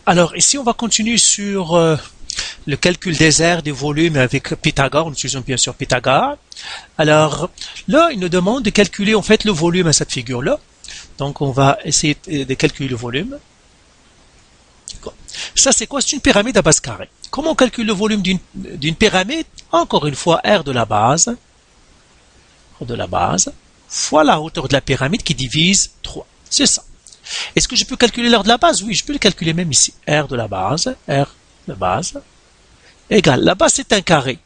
Alors ici, on va continuer sur le calcul des aires, des volumes avec Pythagore. Nous utilisons bien sûr Pythagore. Alors là, il nous demande de calculer en fait le volume à cette figure-là. Donc on va essayer de calculer le volume. Ça c'est quoi? C'est une pyramide à base carrée. Comment on calcule le volume d'une pyramide? Encore une fois, R de la base fois la hauteur de la pyramide qui divise 3. C'est ça. Est-ce que je peux calculer l'aire de la base? Oui, je peux le calculer même ici. R de base, égale. La base, c'est un carré.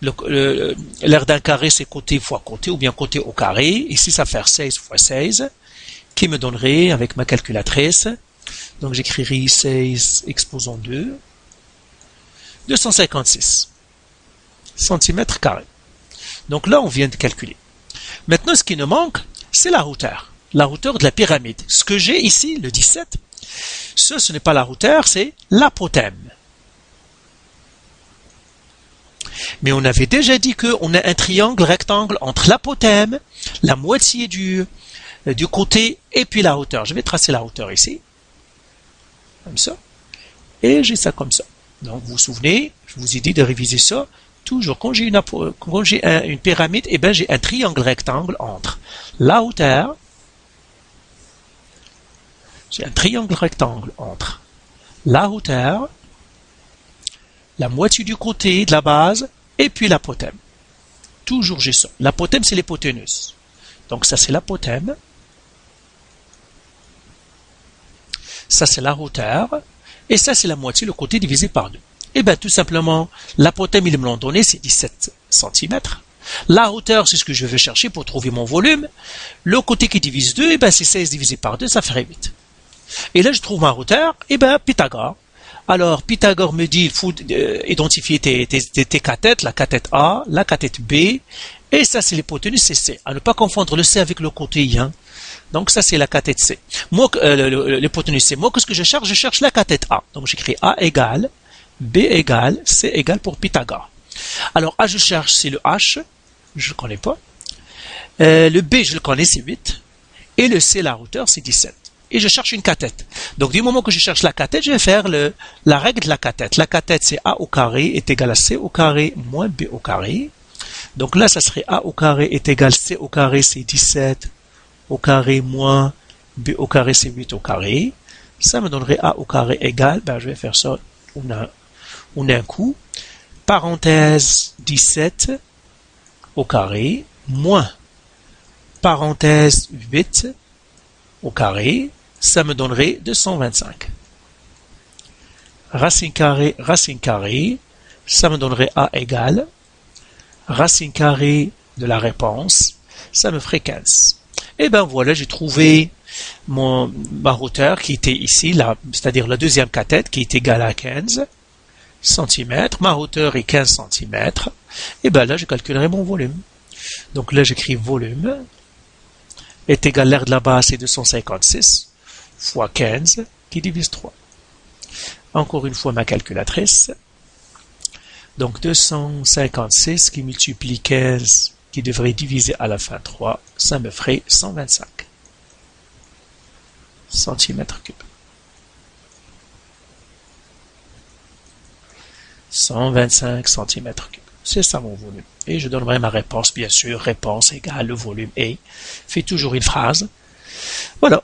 L'aire d'un carré, c'est côté fois côté, ou bien côté au carré. Ici, ça fait 16 fois 16, qui me donnerait, avec ma calculatrice, donc j'écrirai 16 exposant 2, 256 centimètres carrés. Donc là, on vient de calculer. Maintenant, ce qui nous manque, c'est la hauteur de la pyramide. Ce que j'ai ici, le 17, ce n'est pas la hauteur, c'est l'apothème. Mais on avait déjà dit qu'on a un triangle rectangle entre l'apothème, la moitié du côté, et puis la hauteur. Je vais tracer la hauteur ici, comme ça, et j'ai ça comme ça. Donc, vous vous souvenez, je vous ai dit de réviser ça. Toujours, quand j'ai une pyramide, eh ben, j'ai un triangle rectangle entre la hauteur, la moitié du côté de la base, et puis l'apothème. Toujours j'ai ça. L'apothème, c'est l'hypoténuse. Donc ça, c'est l'apothème. Ça, c'est la hauteur. Et ça, c'est la moitié, le côté divisé par 2. Eh bien, tout simplement, l'apothème, ils me l'ont donné, c'est 17 cm. La hauteur, c'est ce que je veux chercher pour trouver mon volume. Le côté qui divise 2, eh bien, c'est 16 divisé par 2, ça ferait 8. Et là, je trouve ma hauteur, eh bien, Pythagore. Alors, Pythagore me dit, il faut identifier tes cathètes, la cathète A, la cathète B, et ça, c'est l'hypoténuse, c'est C. À ne pas confondre le C avec le côté I. Donc, ça, c'est la cathète C. Moi, l'hypoténuse C. Moi, qu'est-ce que je cherche? Je cherche la cathète A. Donc, j'écris A égale, B égale, C égale pour Pythagore. Alors, A, je cherche, c'est le H, je ne le connais pas. Le B, je le connais, c'est 8. Et le C, la hauteur, c'est 17. Et je cherche une cathète. Donc, du moment que je cherche la cathète, je vais faire la règle de la cathète. La cathète, c'est A au carré est égal à C au carré moins B au carré. Donc là, ça serait A au carré est égal à C au carré, c'est 17 au carré moins B au carré, c'est 8 au carré. Ça me donnerait A au carré égal, ben, je vais faire ça, on a un coup. Parenthèse 17 au carré moins parenthèse 8 au carré, ça me donnerait 225. Racine carrée, ça me donnerait A égale racine carrée de la réponse, ça me ferait 15. Et ben voilà, j'ai trouvé ma hauteur qui était ici, c'est-à-dire la deuxième cathète qui est égale à 15 cm. Ma hauteur est 15 cm. Et ben là, je calculerai mon volume. Donc là, j'écris volume est égal à l'aire de la base, c'est 256 fois 15 qui divise 3. Encore une fois, ma calculatrice. Donc 256 qui multiplie 15 qui devrait diviser à la fin 3, ça me ferait 125 cm3. 125 cm3. C'est ça mon volume. Et je donnerai ma réponse, bien sûr. Réponse égale le volume et fait toujours une phrase. Voilà.